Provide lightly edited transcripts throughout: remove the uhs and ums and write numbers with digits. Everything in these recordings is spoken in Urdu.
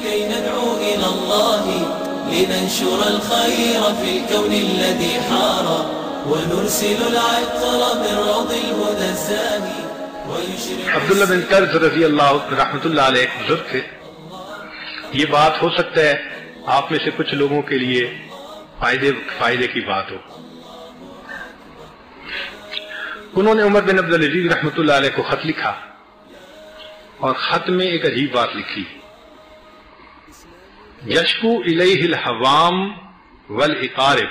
كي ندعو إلى الله لننشر الخير في الكون الذي حار ونرسل العطر من روض الهدى الزاهي ويشرق. عبداللہ بن قرظ رضی اللہ رحمۃ اللہ علیہ ایک بزرگ تھے. یہ بات ہو سکتا ہے آپ میں سے کچھ لوگوں کے لیے فائدے کی بات ہو. انہوں نے عمر بن عبدالعزیز رحمۃ اللہ علیہ کو خط لکھا اور خط میں ایک عجیب بات لکھی. یشکو الیہ الحوام والاقارب.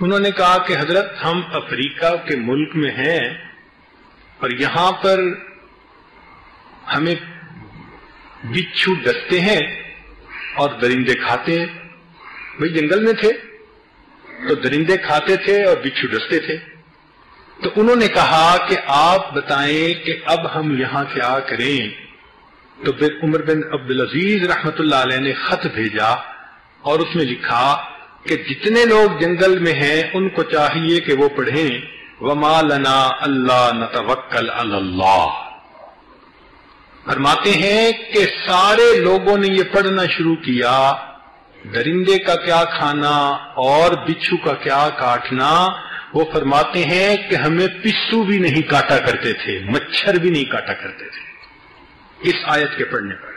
انہوں نے کہا کہ حضرت ہم افریقہ کے ملک میں ہیں اور یہاں پر ہمیں بچھو ڈستے ہیں اور درندے کھاتے ہیں. بھئی جنگل میں تھے تو درندے کھاتے تھے اور بچھو ڈستے تھے. تو انہوں نے کہا کہ آپ بتائیں کہ اب ہم یہاں کیا کریں. تو پھر عمر بن عبدالعزیز رحمت اللہ علیہ نے خط بھیجا اور اس میں لکھا کہ جتنے لوگ جنگل میں ہیں ان کو چاہیے کہ وہ پڑھیں وَمَا لَنَا أَلَّا نَتَوَكَّلْ عَلَى اللَّهِ. فرماتے ہیں کہ سارے لوگوں نے یہ پڑھنا شروع کیا درندے کا کیا کھانا اور بچھو کا کیا کاٹنا. وہ فرماتے ہیں کہ ہمیں پسو بھی نہیں کاٹا کرتے تھے, مچھر بھی نہیں کاٹا کرتے تھے اس آیت کے پڑھنے پر.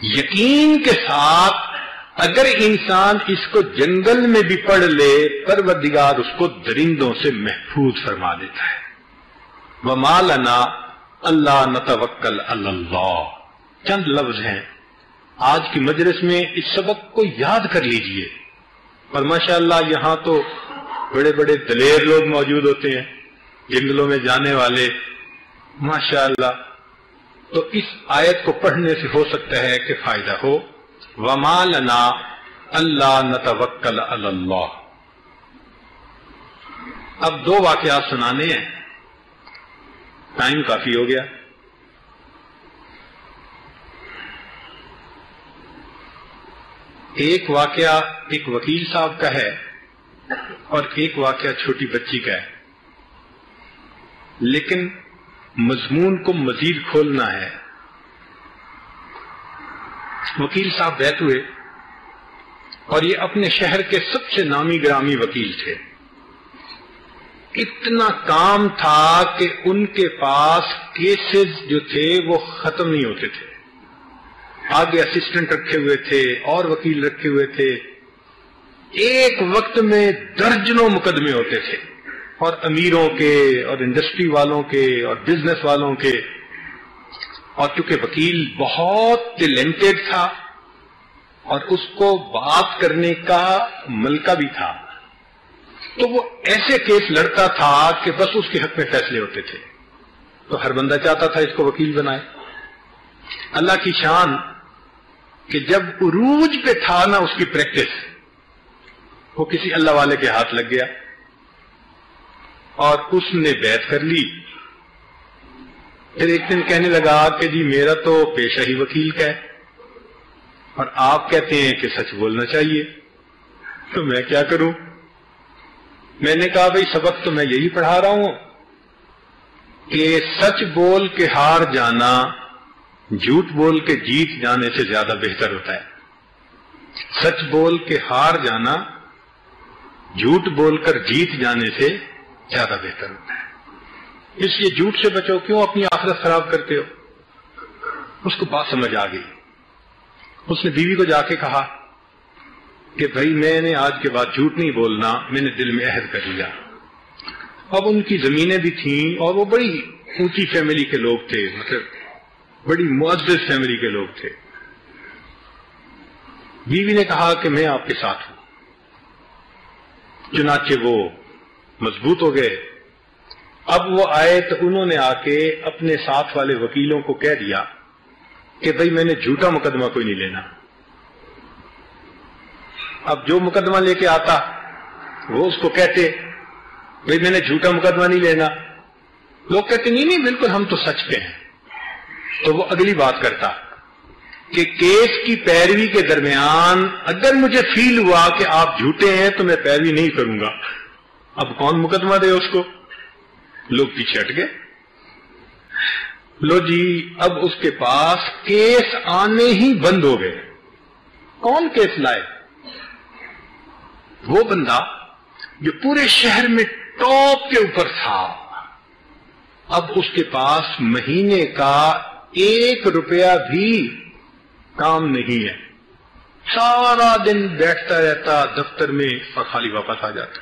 یقین کے ساتھ اگر انسان اس کو جنگل میں بھی پڑھ لے پروردگار اس کو درندوں سے محفوظ فرما دیتا ہے. وَمَا لَنَا أَلَّا نَتَوَكَّلْ عَلَى اللَّهِ. چند لفظ ہیں آج کی مجلس میں اس سبق کو یاد کر لیجئے. اور ماشاءاللہ یہاں تو بڑے بڑے دلیر لوگ موجود ہوتے ہیں جنگلوں میں جانے والے ماشاءاللہ. تو اس آیت کو پڑھنے سے ہو سکتا ہے کہ فائدہ ہو. وَمَا لَنَا أَلَّا نَتَوَكَّلْ عَلَى اللَّهِ. اب دو واقعات سنانے ہیں, ٹائم کافی ہو گیا. ایک واقعہ ایک وکیل صاحب کا ہے اور ایک واقعہ چھوٹی بچی کا ہے, لیکن مضمون کو مزید کھولنا ہے. وکیل صاحب بیت ہوئے اور یہ اپنے شہر کے سب سے نامی گرامی وکیل تھے. اتنا کام تھا کہ ان کے پاس کیسز جو تھے وہ ختم نہیں ہوتے تھے. آگے اسسٹنٹ رکھے ہوئے تھے اور وکیل رکھے ہوئے تھے. ایک وقت میں درجنوں مقدمے ہوتے تھے, اور امیروں کے اور انڈسٹری والوں کے اور بزنس والوں کے. اور چونکہ وکیل بہت ٹیلنٹڈ تھا اور اس کو بات کرنے کا ملکہ بھی تھا, تو وہ ایسے کیس لڑتا تھا کہ بس اس کے حق میں فیصلے ہوتے تھے. تو ہر بندہ چاہتا تھا اس کو وکیل بنائے. اللہ کی شان کہ جب عروج پہ تھا نا اس کی پریکٹس, وہ کسی اللہ والے کے ہاتھ لگ گیا اور اس نے بیعت کر لی. پھر ایک دن کہنے لگا کہ جی میرا تو پیشہ ہی وکیل کا ہے اور آپ کہتے ہیں کہ سچ بولنا چاہیے, تو میں کیا کروں. میں نے کہا بھئی سبق تو میں یہی پڑھا رہا ہوں کہ سچ بول کے ہار جانا جھوٹ بول کے جیت جانے سے زیادہ بہتر ہوتا ہے. سچ بول کے ہار جانا جھوٹ بول کر جیت جانے سے زیادہ بہتر ہوتا ہے. اس لیے جھوٹ سے بچو, کیوں اپنی آخرت خراب کرتے ہو. اس کو بات سمجھ آ گئی. اس نے بیوی کو جا کے کہا کہ بھائی میں نے آج کے بعد جھوٹ نہیں بولنا, میں نے دل میں عہد کر لیا. اب ان کی زمینیں بھی تھیں اور وہ بڑی اونچی فیملی کے لوگ تھے, مطلب بڑی معزز فیملی کے لوگ تھے. بیوی نے کہا کہ میں آپ کے ساتھ ہوں. چنانچہ وہ مضبوط ہو گئے. اب وہ آئے تو انہوں نے آ کے اپنے ساتھ والے وکیلوں کو کہہ دیا کہ بھئی میں نے جھوٹا مقدمہ کوئی نہیں لینا. اب جو مقدمہ لے کے آتا وہ اس کو کہتے بھئی میں نے جھوٹا مقدمہ نہیں لینا. لوگ کہتے نہیں نہیں بالکل ہم تو سچ پہ ہیں. تو وہ اگلی بات کرتا کہ کیس کی پیروی کے درمیان اگر مجھے فیل ہوا کہ آپ جھوٹے ہیں تو میں پیروی نہیں کروں گا. اب کون مقدمہ دے اس کو. لوگ پیچھے ہٹ گئے. لو جی اب اس کے پاس کیس آنے ہی بند ہو گئے. کون کیس لائے؟ وہ بندہ جو پورے شہر میں ٹاپ کے اوپر تھا. اب اس کے پاس مہینے کا 1 روپیہ بھی کام نہیں ہے. سارا دن بیٹھتا رہتا دفتر میں اور خالی واپس آ جاتا.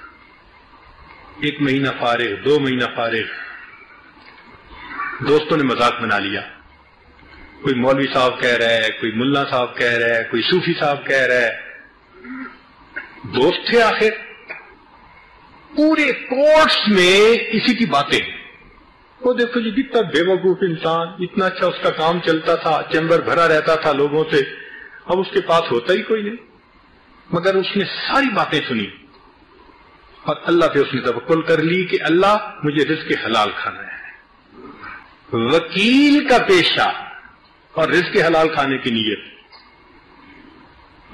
1 مہینہ فارغ، 2 مہینہ فارغ. دوستوں نے مذاق بنا لیا. کوئی مولوی صاحب کہہ رہا ہے، کوئی ملا صاحب کہہ رہا ہے، کوئی صوفی صاحب کہہ رہا ہے. دوست تھے آخر. پورے کورٹس میں اسی کی باتیں. وہ دیکھو جی کتنا بے وقوف انسان، اتنا اچھا اس کا کام چلتا تھا، چیمبر بھرا رہتا تھا لوگوں سے، اب اس کے پاس ہوتا ہی کوئی نہیں. مگر اس نے ساری باتیں سنی اور اللہ پہ اس نے توکل کر لی کہ اللہ مجھے رزق حلال کھانا ہے. وکیل کا پیشہ اور رزق حلال کھانے کی نیت.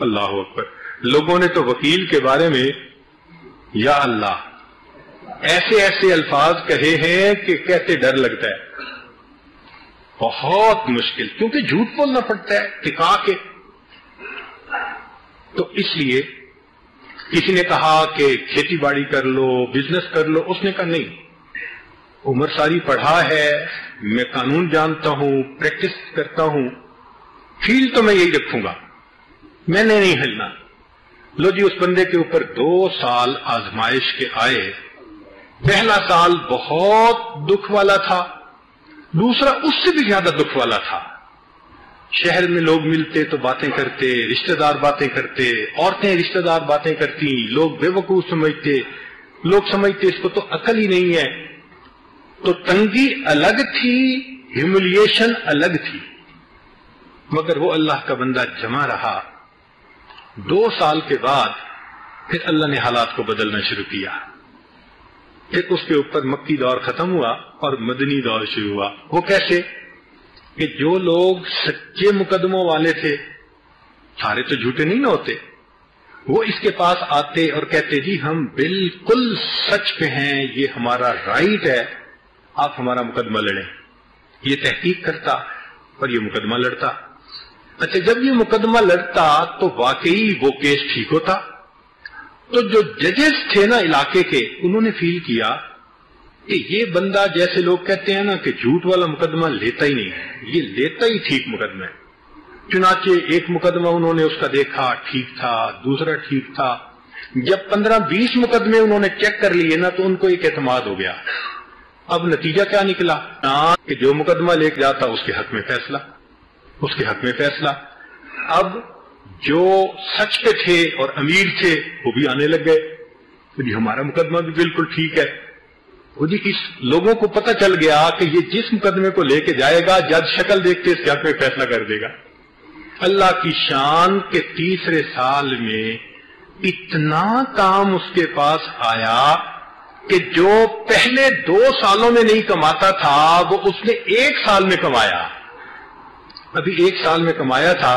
اللہ اکبر. لوگوں نے تو وکیل کے بارے میں یا اللہ ایسے ایسے الفاظ کہے ہیں کہ کہتے ڈر لگتا ہے. بہت مشکل، کیونکہ جھوٹ بولنا پڑتا ہے ٹکا کے. تو اس لیے کسی نے کہا کہ کھیتی باڑی کر لو، بزنس کر لو. اس نے کہا نہیں، عمر ساری پڑھا ہے، میں قانون جانتا ہوں، پریکٹس کرتا ہوں، فیلڈ تو میں یہی رکھوں گا، میں نے نہیں ہلنا. لو جی اس بندے کے اوپر 2 سال آزمائش کے آئے. پہلا سال بہت دکھ والا تھا، دوسرا اس سے بھی زیادہ دکھ والا تھا. شہر میں لوگ ملتے تو باتیں کرتے، رشتہ دار باتیں کرتے، عورتیں رشتہ دار باتیں کرتی، لوگ بے وقوف سمجھتے، لوگ سمجھتے اس کو تو عقل ہی نہیں ہے. تو تنگی الگ تھی، ہیوملیشن الگ تھی. مگر وہ اللہ کا بندہ جمع رہا. 2 سال کے بعد پھر اللہ نے حالات کو بدلنا شروع کیا. پھر اس کے اوپر مکی دور ختم ہوا اور مدنی دور شروع ہوا. وہ کیسے کہ جو لوگ سچے مقدموں والے تھے، سارے تو جھوٹے نہیں نہ ہوتے، وہ اس کے پاس آتے اور کہتے جی ہم بالکل سچ پہ ہیں، یہ ہمارا رائٹ ہے، آپ ہمارا مقدمہ لڑیں. یہ تحقیق کرتا اور یہ مقدمہ لڑتا. اچھا جب یہ مقدمہ لڑتا تو واقعی وہ کیس ٹھیک ہوتا. تو جو ججز تھے نا علاقے کے، انہوں نے فیل کیا کہ یہ بندہ، جیسے لوگ کہتے ہیں نا کہ جھوٹ والا مقدمہ لیتا ہی نہیں ہے، یہ لیتا ہی ٹھیک مقدمہ ہے. چنانچہ ایک مقدمہ انہوں نے اس کا دیکھا کہ تھا، دوسرا ٹھیک تھا. جب 15-20 مقدمے انہوں نے چیک کر لیے نا تو ان کو ایک اعتماد ہو گیا. اب نتیجہ کیا نکلا کہ جو مقدمہ لے کے جاتا اس کے حق میں فیصلہ، اس کے حق میں فیصلہ. اب جو سچ پہ تھے اور امیر تھے وہ بھی آنے لگ گئے، جی ہمارا مقدمہ بھی بالکل ٹھیک ہے. وہ جی اس لوگوں کو پتہ چل گیا کہ یہ جس مقدمے کو لے کے جائے گا جج شکل دیکھتے اس کے حق میں فیصلہ کر دے گا. اللہ کی شان کے تیسرے سال میں اتنا کام اس کے پاس آیا کہ جو پہلے 2 سالوں میں نہیں کماتا تھا وہ اس نے 1 سال میں کمایا. ابھی 1 سال میں کمایا تھا.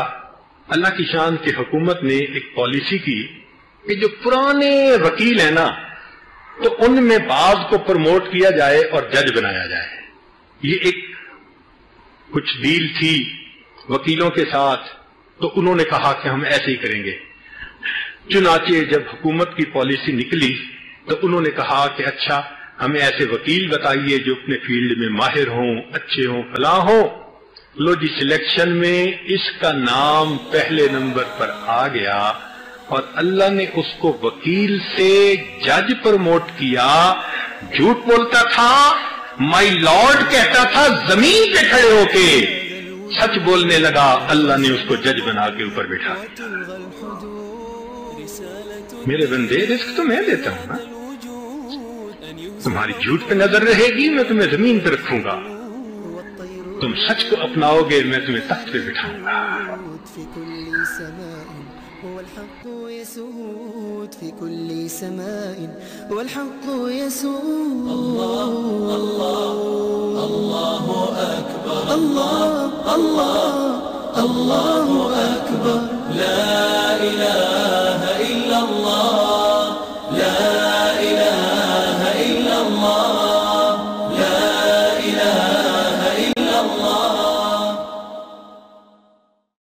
اللہ کی شان کی حکومت نے ایک پالیسی کی کہ جو پرانے وکیل ہیں نا تو ان میں بعض کو پروموٹ کیا جائے اور جج بنایا جائے. یہ ایک کچھ ڈیل تھی وکیلوں کے ساتھ، تو انہوں نے کہا کہ ہم ایسے ہی کریں گے. چنانچہ جب حکومت کی پالیسی نکلی تو انہوں نے کہا کہ اچھا ہمیں ایسے وکیل بتائیے جو اپنے فیلڈ میں ماہر ہوں، اچھے ہوں، فلاں ہوں. لو جی سلیکشن میں اس کا نام پہلے نمبر پر آ گیا اور اللہ نے اس کو وکیل سے جج پروموٹ کیا. جھوٹ بولتا تھا، مائی لارڈ کہتا تھا زمین پہ کھڑے ہو کے، سچ بولنے لگا، اللہ نے اس کو جج بنا کے اوپر بٹھا دیا. میرے بندے رزق تو میں دیتا ہوں نا، تمہاری جھوٹ پہ نظر رہے گی، میں تمہیں زمین پہ رکھوں گا. تم سچ کو اپناؤ گے، میں تمہیں تخت پہ بٹھاؤں گا. في كل سماء والحق يسود. الله الله الله أكبر. الله الله الله